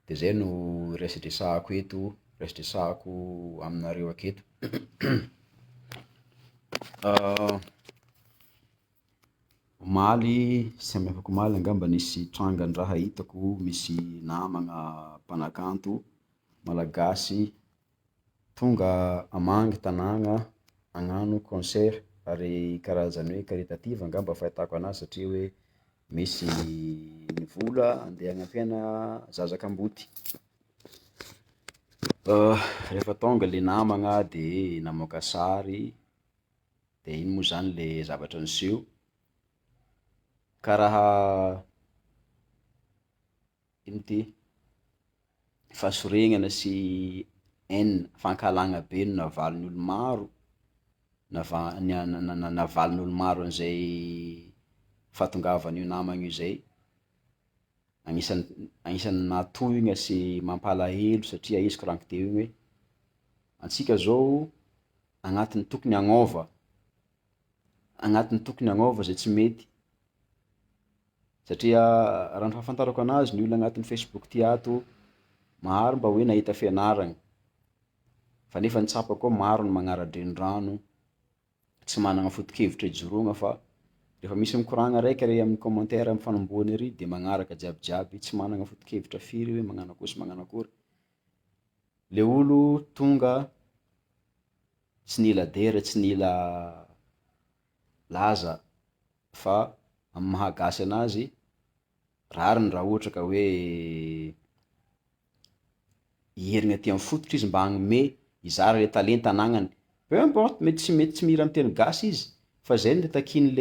de zay no resadresahako aminareo aketo. Omaly, sy amefako omaly angamba nisy trangan-draha hitako, misy namagna mpanakanto malagasy tonga hamangy tanàgna hagnano concert ary karazany hoe caritative angamba fahitako anazy satria hoe misy vola andeha hagnampiana zazakamboty. Rehefa tonga le namagna de namoaka sary, de iny moa zany le zavatra niseho. Karaha ino ty fahasoregnana sy haine, fankalagna be no navalin'ny olo maro, navalin'ny olo maro an'izay fahatongavan'io namagna io zay. Agnisan'ny nahatohigna sy mampalahelo satria izy koranky teo igny hoe antsika zao agnatin'ny tokony hagnôva zay tsy mety, satria raha ny fahafantarako anazy ny olona agnatin'ny Facebook ty ato maro mba hoe nahita fianaragna, fa nefa ny tsapako koa maro ny magnara-drenirano tsy managna foto-kevitra ijoroagna fa rehefa misy mikoragna raiky ary amin'ny commentaire amin'ny fanombohany ary de magnaraka jiabijiaby tsy managna foto-kevitra firy hoe magnano akory sy magnano akory. Le olo tonga tsy nila dera, tsy nila laza fa amin'ny mahagasy anazy rariny raha ohatra ka hoe ierigna aty amin'ny fototry izy mba hagnome hizara le talenta anagnany, peu importe mety tsy mira amin'ny teny gasy izy fa zay no takin'ny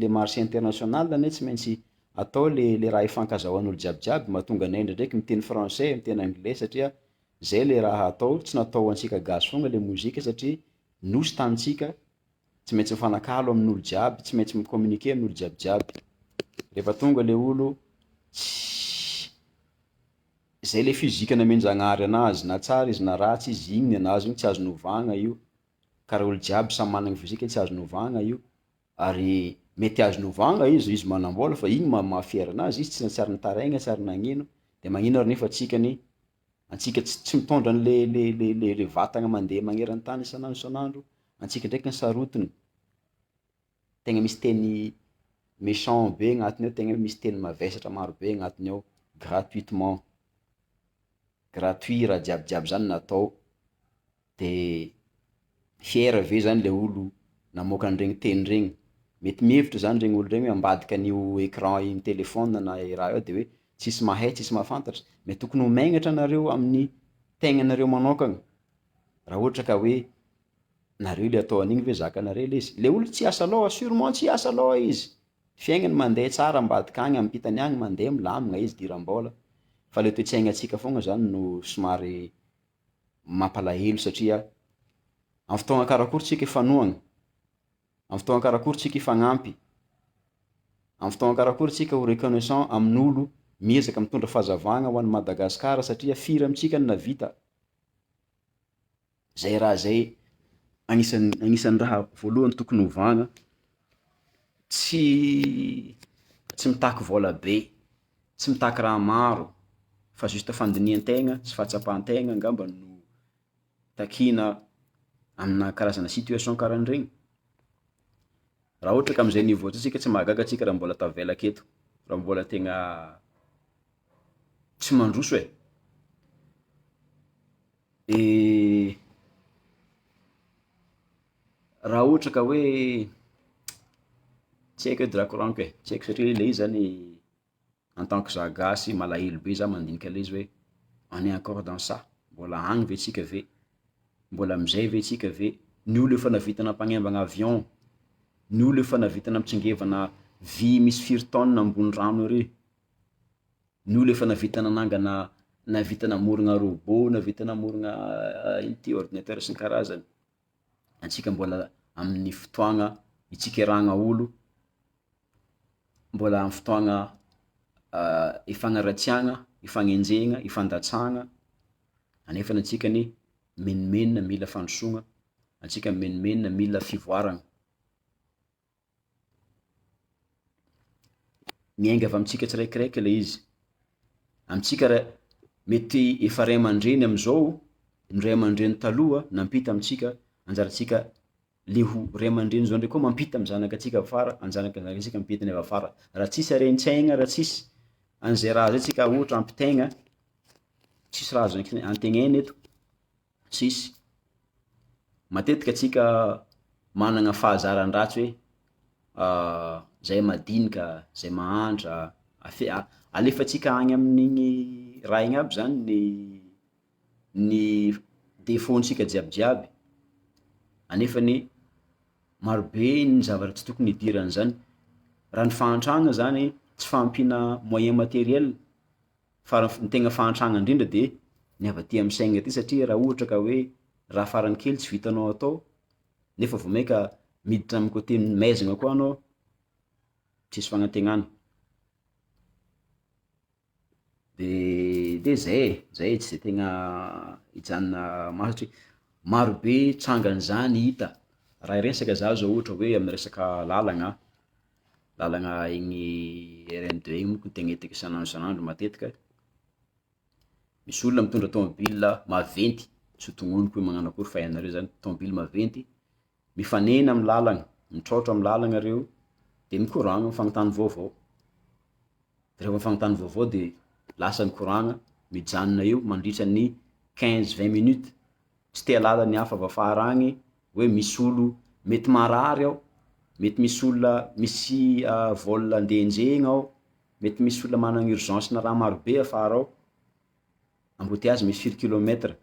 le marché international ane tsy maintsy atao le raha ifankazahoan'olo jiabijiaby, mahatonga anay ndraindraiky miteny français, miteny anglais satria zay le raha atao, tsy natao antsika gasy fogna le mozika satria nosy tanintsika tsy maintsy mifanakalo amin'olo jiaby, tsy maintsy mi-communiquer amin'olo jiabijiaby. Rehefa tonga le olo zay le fizika namenjanahary anazy na tsara izy na ratsy izy, igny ny anazy igny tsy azo novagna io, karaha olo jiaby samy managna fizika tsy azo novagna io, ary mety azo novagna izy manambôla fa igny mahafiera anazy, izy tsy ary nitaraigna tsy ary nagnino, de magnino ary nefa antsika tsy mitondra le vatagna mandeha magneran-tany isanandro, antsika ndraiky ny sarotiny, tegna misy teny méchant be agnatiny ao, tegna misy teny mavesatra maro be agnatiny ao, gratuitement, gratuit raha jiabijiaby zany natao, de fiera ve zany le olo namoaka an'iregny teny regny, mety mihevitra zany regny olo regny hoe ambadika an'io écran iny téléphone na i raha io de hoe tsisy mahay tsisy mahafantatra, mais tokony ho magnatra anareo amin'ny tegnanareo manokagna, raha ohatra ka hoe nareo le atao an'igny ve zakanareo le izy, le olo tsy hiasa lôha sûrement tsy hiasa lôha izy, fiaignany mandeha tsara ambadika agny ampitany agny mandeha milamigna izy diram-bôla, fa le toe-tsaignatsika fogna zany no somary mampalahelo satria amin'ny fotoagna karakory tsika ifanohagna, amin'ny fotoagna karakory tsika ifagnampy, amin'ny fotoagna karakory tsika ho reconnaissant amin'olo miezaka mitondra fahazavagna ho an'ny Madagasikara satria firy amintsika no nahavita. Zay raha zay agnisan'ny raha voalohany tokony ovagna, tsy mitaky vôla be, tsy mitaky raha maro fa juste fandinihan-tegna sy fahatsapan-tegna angamba no takina amina karazana situation karahan'iregny. Raha ohatra ka am'zay niveau zay tsika tsy mahagaga antsika raha mbola tavela aketo, raha mbola tegna tsy mandroso e. Raha ohatra ka hoe tsy haiko edy raha koragniko e, tsy haiko satria le izy zany en tant que za gasy malahelo be za mandinika le izy hoe on est encore dans ça, mbola agny ve tsika ve, mbola am'zay ve tsika ve, ny olo efa nahavita nampagnembagna avion, ny olo efa nahavita nampitsingevana vy misy firy tonne ambony rano ary, ny olo efa nahavita nanangana, nahavita namorogna robot, nahavita namorogna ino ty ordinateur sy ny karazany, antsika mbola amin'ny fotoagna itsikiragna olo, mbola amin'ny fotoagna ifagnaratsiagna, ifagnenjegna, ifandatsagna, anefany antsikany menimenina mila fandrosoagna, antsika menimenina mila fivoaragna. Miainga avy amintsika tsiraikiraiky le izy, amintsika mety efa ray aman-dreny am'zao, ny ray aman-dreny taloha nampita amitsika anjaratsika le ho ray aman-dreny zao ndraiky koa mampita amy zanakatsika avy afara, zanakatsika mampita ny avy afara, raha tsisy haren-tsaigna, raha tsisy an'zay raha zay tsika ohatra ampitaigna, tsisy raha azo antegnena eto, tsisy. Matetika atsika managna fahazaran-dratsy hoe zay madinika, zay mahantra, alefatsika agny amin'igny raha igny aby zany ny défaut-ntsika jiabijiaby, anefany marobe ny zavatra tsy tokony hidiran'zany. Raha ny fahantragna zany tsy fahampiana moyen matériel fa ny tegna fahantragna indrindra de ny avy aty amy saigna aty satria raha ohatra ka hoe raha farany kely tsy vitanao atao nefa vao maika miditra amy côté maizagna koa anao, tsisy fagnantenana. De zay tsy de tegna hijanona satria marobe trangan'zany hita. Raha iresaka za zao ohatra hoe amy resaka lalagna igny RN2 igny moko tegna hitako isan'andro matetika, misy olona mitondra tômôbila maventy, tsy ho tognoniko hoe magnano akory fa hainareo zany, tômôbily maventy mifanena amy lalagna, mitrôtra amy lalagna reo de mikoragna mifagnotany vaovao, de rehefa mifagnotany vaovao de lasa mikoragna mijanona eo mandritra ny 15-20 minutes, tsy te halala ny hafa avy afara agny hoe misy olo mety marary ao, mety misy olona misy vol andeha enjehigna ao, mety misy olona managna urgence na raha marobe afara ao, embouteillage misy firy kilomètre,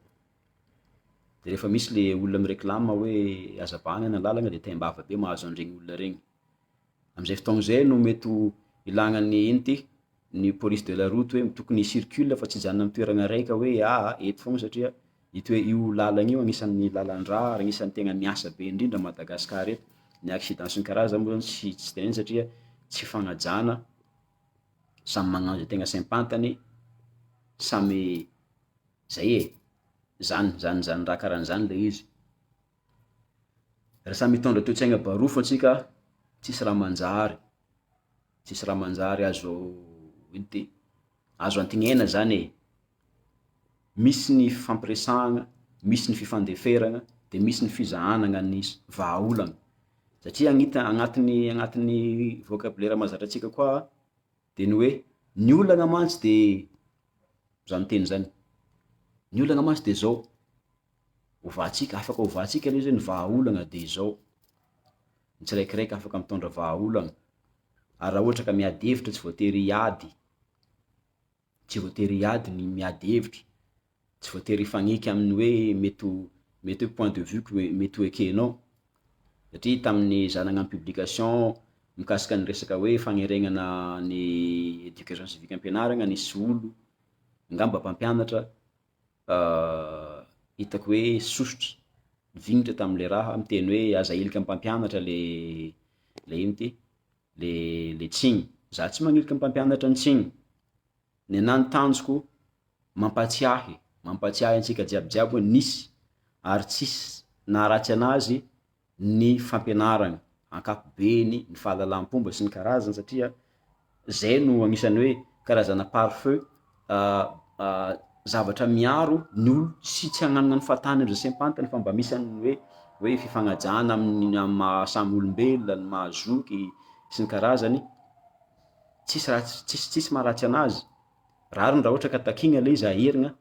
de rehefa misy le olona mireklama hoe hazavana ny lalagna de taim-bava be mahazo an'iregny olona regny. Am'zay fotoagna zay no mety ho ilagnan'ny ino ty, ny police de la route hoe tokony circule fa tsy hijanona amy toeragna raika hoe eto fogna satria ito hoe io lalagna io agnisan'ny lalan-drà ary agnisan'ny tegna miasa be indrindra Madagasikara eto, ny accident sy ny karazany moa zany tsy teneny satria tsy fagnajana, samy magnano zay tegna saim-pantany, samy zay zany raha karahan'zany le izy. Raha samy mitondra toe-tsaigna barofo antsika tsisy raha manjary azo ino ty, azo antegnena zany e. Misy ny fifampiresahagna, misy ny fifandeferagna, de misy ny fizahanagna ny vahaolagna satria agnatin'ny vocabulaire mahazatra antsika koa de ny hoe ny olagna mantsy de zany teny zany, ny olagna mantsy de zao, ovatsika afaka ovatsika le izy hoe ny vahaolagna de zao, ny tsiraikiraiky afaka mitondra vahaolagna, ary raha ohatra ka miady hevitra tsy voatery hiady ny miady hevitra, tsy voatery hifagnaiky amin'ny hoe mety hoe point de vue mety ho ekenao, satria tamin'ny za nagnano publication mikasika ny resaka hoe fagneregnana ny éducation civique am-pianaragna nisy olo ngamba mpampianatra hitako hoe sosotra vignitra tam'le raha miteny hoe aza ilika amy mpampianatra le ino ty le tsigny, za tsy magnilika amy mpampianatra ny tsigny, ny anahy ny tanjoko mampatsiahy antsika jiabijiaby hoe nisy ary tsisy naharatsy anazy ny fampianaragna, ankapobeny, ny fahalalam-pomba sy ny karazany satria zay no agnisan'ny hoe karazana pare-feu zavatra miaro ny olo tsy hagnanona ny fahatany am'zay saim-pantany fa mba misy an'ny hoe fifagnajana amin'ny maha samy olombelona, ny mahazoky sy ny karazany, tsisy maharatsy anazy. Rariny raha ohatra ka takigna le izy aherigna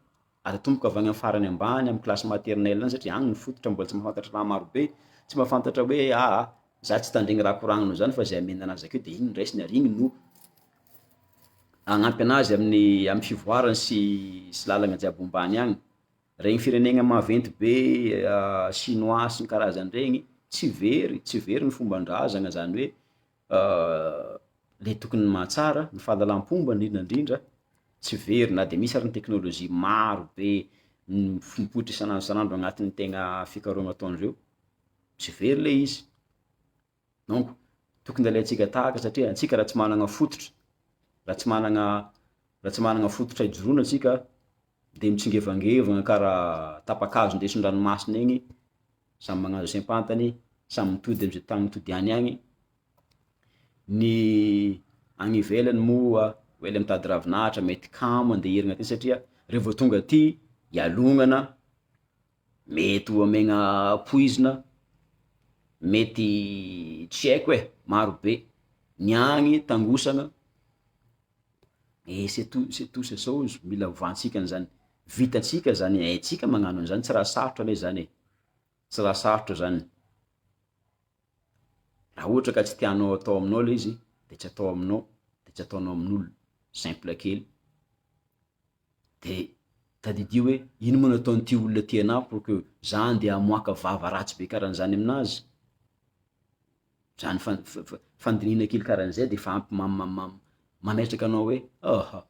atatomboka avy agny amy farany ambany amy classe maternelle any satria agny ny fototra mbola tsy mahafantatra raha marobe, tsy mahafantatra hoe za tsy tandregny raha koragninao zany fa zay amena anazy akeo de igny raisiny ary igny no agnampy anazy amy fivoarany sy lalagna jiaby ombany agny. Regny firenena maventy be chinois sy ny karazany regny tsy very ny fomban-drazagna zany hoe le tokony mahatsara ny fahalalam-pomba indrindrandrindra tsy very, na de misy ary ny teknôlôjia maro be mipoitra isan'andro agnatin'ny tegna fikarohagna ataondreo, tsy very le izy. Donc tokony alaintsika tahaka satria antsika raha tsy managna fototra, raha tsy managna fototra hijoroana antsika de mitsingevangevagna karaha tapa-kazo ndeson-dranomasina igny, samy magnano zay saim-pantany, samy mitody am'zay tany mitody agny. Ny agny ivelany moa hoe le mitady ravinahitra mety kamo andeha hirigna aty satria rehefa tonga aty ialognana, mety ho amegna poizina, mety tsy haiko e, maro be, ny agny tangosagna, c'est ça mila ovantsika an'zany, vitantsika zany, haintsika magnano an'zany, tsy raha sarotra lay zany e, tsy raha sarotra zany, raha ohatra ka tsy tianao atao aminao le izy de tsy atao aminao, de tsy ataonao amin'olo, simple kely, de tadidio hoe ino moa nataon'ty olona ty anahy pour que za andeha hamoaka vava ratsy be karahan'zany aminazy, zany fandinihana kely karahan'zay de fa ampy mametraka anao hoe aha,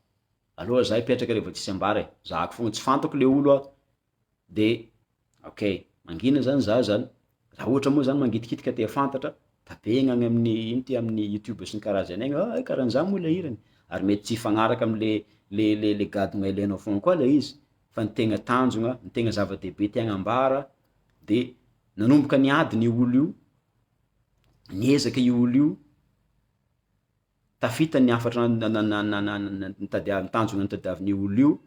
alôha za hipetraka rehefa tsisy ambara e, zahako fogna tsy fantako le olo a, de okay mangina zany za zany, raha ohatra moa zany mangitikitika te fantatra, tapegna agny amin'ny ino ty amin'ny YouTube sy ny karazany agny, ah karahan'zany moa le hirany, ary mety tsy ifagnaraka am'le le gadona ilainao fogna koa le izy, fa ny tegna tanjogna, ny tegna zava-dehibe ty hagnambara de nanomboka niady io olo io, niezaka io olo io, tafita ny afatra tanjogna nitadiavin'io olo io,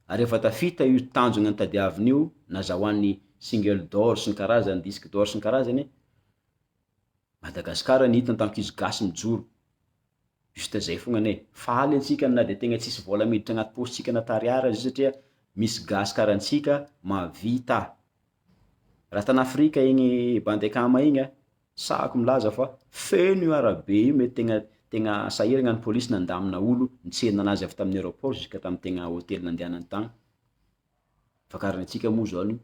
ary efa tafita io tanjogna nitadiavin'io, nazahoany single d'or sy ny karazany, disque d'or sy ny karazany, Madagasikara nihita tampikizo gasy mijoro, juste zay fogna ane, faly antsika na de tegna tsisy vôla miditra agnaty pôsitsika na tariara izy satria misy gasy karahantsika mahavita, raha tan'Afrika igny Bandekama igny a, sahako milaza fa feno io arabe io mety tegna sahiragna ny pôlisy nandamina olo nitsenina anazy avy tamin'ny aéroport juska tamy tegna hôtely nandehanany tagny, fa karaha antsika moa zany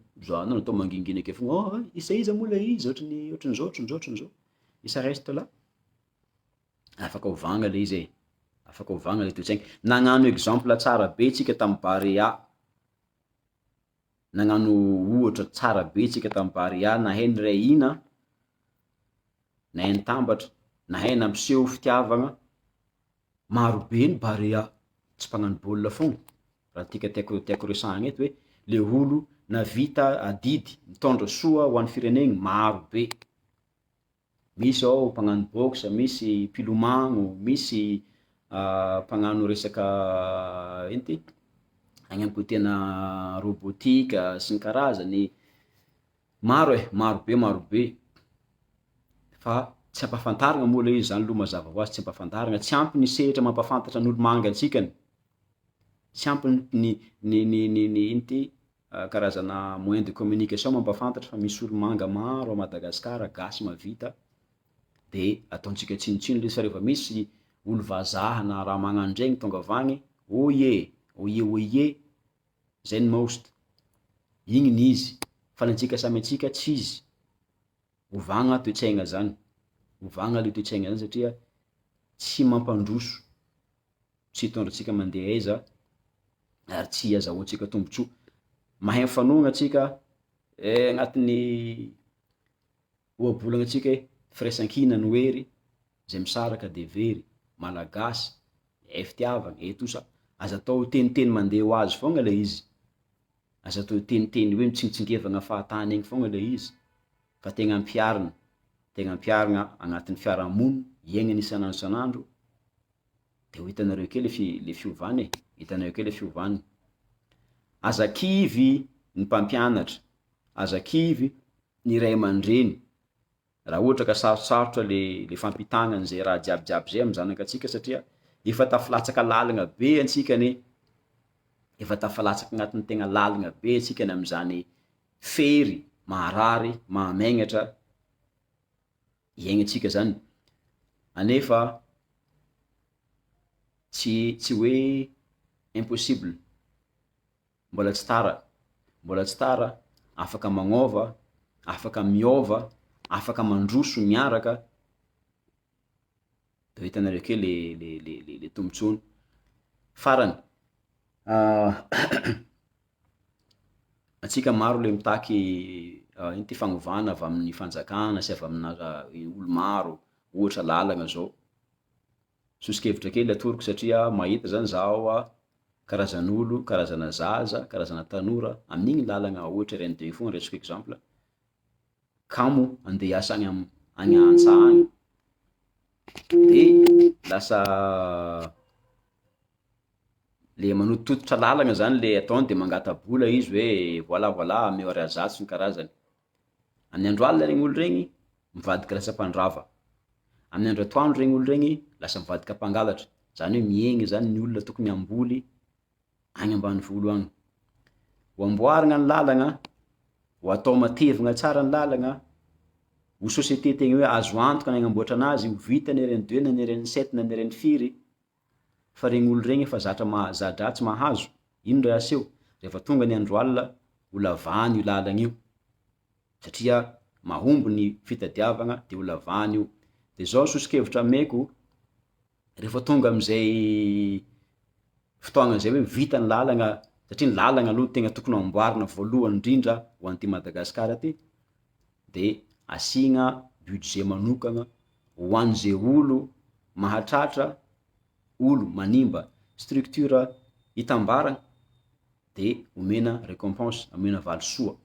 anao atao mangingina ake fogna oh isa moa le izy ohatran'izao, isa reste là, afaka ovagna le izy e, afaka ovagna le toe-tsaigna, nagnano exemple tsara be tsika tamy Barea, nagnano ohatra tsara be tsika tamy Barea, nahay niray hina, nahay nitambatra, nahay nampiseho fitiavagna, maro be ny Barea, tsy mpagnano bôla fogna, raha tika tiako resahagna eto hoe le olo navita adidy mitondra soa ho an'ny firenegny maro be, misy ao mpagnano boxe, misy mpilomagno, misy mpagnano resaka ino ty agny amy côté-na robotika sy ny karazany, maro e, maro be, fa tsy ampahafantaragna moa le izy zany aloha mazava hoazy, tsy ampahafantaragna, tsy ampy ny sehatra mampahafantatra ny olo manga antsikany, tsy ampy ny ino ty karazana moyen de communication mampahafantatra fa misy olo manga maro a Madagasikara gasy mahavita, de ataontsika tsinotsino le izy fa rehefa misy olo vazaha na raha magnano ndregny tonga avagny, oye zay ny most, igny ny izy, fa ny antsika samy antsika tsy izy, ovagna toe-tsaigna zany, ovagna le toe-tsaigna zany satria tsy mampandroso, tsy hitondra antsika mandeha aiza ary tsy azahoantsika tombotsoa, mahay mifanohagna antsika agnatin'ny ohabolagna antsika hoe firaisan-kina no hery, zay misaraka de very, malagasy, fitiavagna, tout ça, aza atao teniteny mandeha ho azy fogna le izy, aza atao teniteny hoe mitsingintsingevagna fahatany egny fogna le izy, fa tegna ampiharigna agnatin'ny fiarahamonina, iaignana isan'andro, de ho hitanareo ake le fiovany e, hitanareo ake le fiovany, aza kivy ny mpampianatra, aza kivy ny ray aman-dreny, raha ohatra ka sarosarotra le fampitagnan'zay raha jiabijiaby zay amy zanakatsika satria efa tafilatsaka lalagna be antsikany, efa tafilatsaka agnatin'ny tegna lalagna be antsikany am'zany fery maharary mahamenatra iaignatsika zany, anefa tsy hoe impossible, mbola tsy tara, afaka magnôva, afaka miôva, afaka mandroso miaraka, de hitanareo ake le tombontsoany farany. Atsika maro le mitaky ino ty fagnovana avy amin'ny fanjakana sy avy amina olo maro, ohatra lalagna zao, sosokevitra kely atoroko satria mahita zany zaho karazan'olo, karazana zaza, karazana tanora amin'igny lalagna ohatra RN2 fogna resako exemple, kamo ande hiasa agny antsa agny, de lasa le manotototra lalagna zany le ataony de mangatabola izy hoe voilà ame heure azato sy ny karazany. Amin'ny andro alina regny olo regny mivadika lasa mpandrava, amin'ny andro atoandro regny olo regny lasa mivadika mpangalatra, zany hoe miegny zany ny olona tokony hamboly agny ambanivolo agny. Ho amboarigna ny lalagna, ho atao matevigna tsara ny lalagna, ho société tegna hoe azo antoka ny agnamboatra anazy, ho vita ny RN2 na ny RN7 na ny RN4 fa regny olo regny efa zadratsy mahazo, ino ndray aseo? Rehefa tonga ny andro alina ho lavany io lalagna io satria mahomby ny fitadiavagna de ho lavany io. De zao sosokevitra ameko rehefa tonga am'izay fotoagna zay hoe vita ny lalagna, satria ny lalagna aloha tegna tokony amboarina voalohany indrindra ho an'ty Madagasikara ty, de asigna budget manokagna ho an'zay olo mahatratra, olo manimba structure itambaragna de omena récompense, omena valisoa,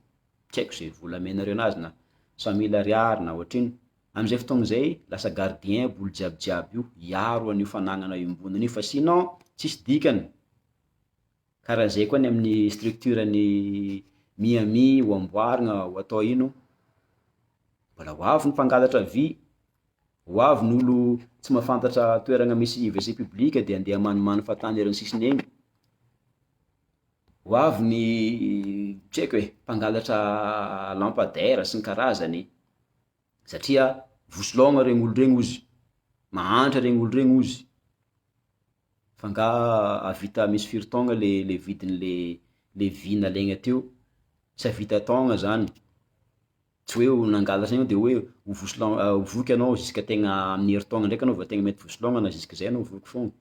tsy haiko zay vola amenareo anazy na 100 000 ariary na ohatrino. Am'zay fotoagna zay lasa gardien boly jiabijiaby io, hiaro an'io fanagnana iombonana io fa sinon tsisy dikany. Karaha zay koa ny amin'ny structure-ny Miami ho amboarigna ho atao ino, mbola ho avy ny mpangalatra vy, ho avy ny olo tsy mahafantatra toeragna misy WC publique de andeha maniman'ny fahatany ery sisiny egny, ho avy ny tsy haiko e mpangalatra lampadaire sy ny karazany, satria vosilôgna regny olo regny ozy, mahantra regny olo regny ozy, fa nga avita misy firy taogna le vidin'le vy nalaigna teo, tsy havita taogna zany, tsy hoe ho nangalatra igny de hoe ho voky anao juska tegna amin'ny herintaogna ndraiky anao vao tegna mety vosilôgna na juska zay anao voky fogna.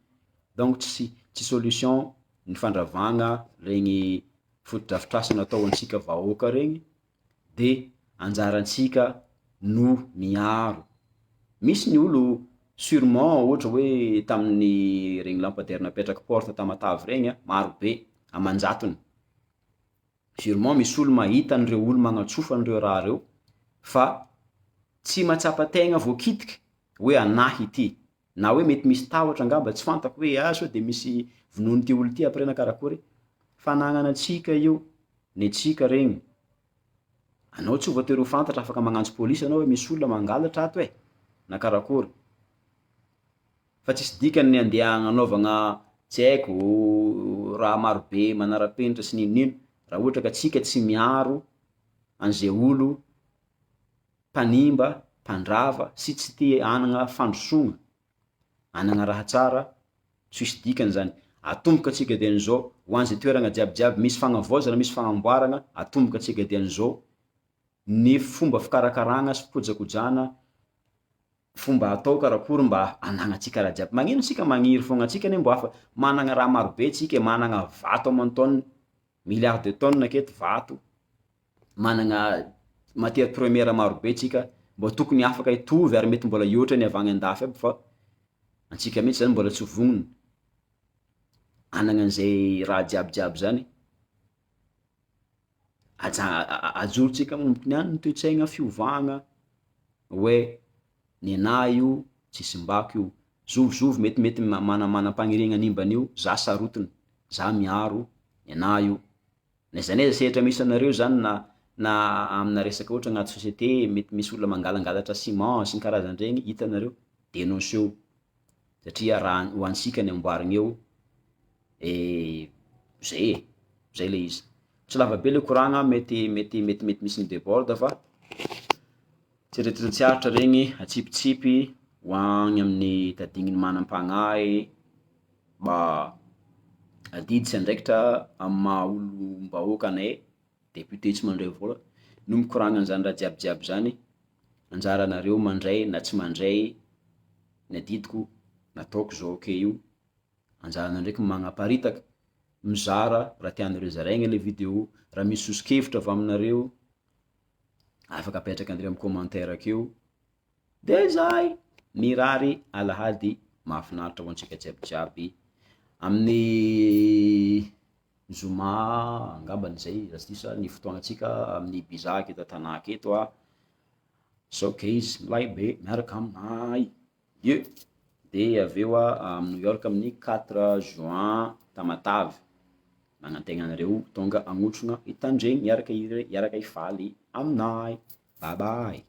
Donc tsy solution ny fandravagna regny foto-drafitr'asa natao antsika vahoaka regny de anjarantsika no miaro. Misy ny olo sûrement ohatra hoe tamin'ny regny lampadaire napetraka porte Tamatave regny marobe amanjatony, sûrement misy olo mahita an'ireo olo magnatsofa an'ireo raha reo fa tsy mahatsapa tegna voakitika hoe anahy ity, na hoe mety misy tahotra angamba tsy fantako hoe sao de misy vonoiny ty olo ty après na karakory, fanagnanantsika io, ny antsika regny. Anao tsy voatery ho fantatra afaka magnantso pôlisy anao hoe misy olona mangalatra ato e na karakory, fa tsisy dikany ny andeha agnanaovagna tsy haiko raha marobe manara-penitra sy ninonino raha ohatra ka tsika tsy miaro an'zay olo mpanimba, mpandrava sy tsy te anagna fandrosogna, anagna raha tsara, tsisy dikany zany. Atomboka atsika de an'izao ho an'zay toeragna jiabijiaby misy fagnavaozana, misy fagnamboaragna, atomboka atsika de an'izao ny fomba fikarakaragna sy fikojakojana, fomba atao karakory mba anagnatsika raha jiaby. Magnino antsika magniry fogna antsika ne mbô managna raha marobe tsika, managna vato aman-taonina, milliard de tonnes aketo vato, managna matière première marobe tsika, mbô tokony afaka hitovy ary mety mbola hihoatra ny avy agny andafy aby fa antsika mihitsy zany mbola tsy vognona anagna an'zay raha jiabijiaby zany. Ajorotsika manomboky niany ny toe-tsaigna fiovagna hoe ny anahy io tsisy mbako io, zovizovy metimety manam-pagniriagna hanimban'io, za sarotiny, za miaro ny anahy io, n'aiza n'aiza sehatra misy anareo zany na amina resaka ohatra agnaty société mety misy olona mangalangalatra ciment sy ny karazany regny hitanareo, dénonceo satria raha ho antsika ny amboarigna eo zay le izy. Tsy lava be le koragna mety misy ny déborde fa tsirairay tsiaritra regny atsipitsipy ho agny amin'ny tadigniny manam-pagnahy mba adidy sy andraikitra amy maha olom-bahoakanay député tsy mandray vôla no mikoragna an'zany raha jiabijiaby zany. Anjaranareo mandray na tsy mandray ny adidiko nataoko zao ake io, anjaranareo ndraiky magnaparitaka, mizara raha tianareo zaraigna le vidéo, raha misy sosokevitra avy aminareo afaka apetraka anareo amy commentaire akeo, de zay mirary alahady mahafinaritra ho antsika jiabijiaby amin'ny zoma angambany zay raha tsy diso ny fotoagnatsika amin'ny Bizaka eto an-tanà aketo so ke izy milay be miaraka aminay ye. de aveo a New York amin'ny 4 juin tamatavy, magnantena anareo tonga agnotrona hitandregny hiaraka hifaly aminay. Bye bye.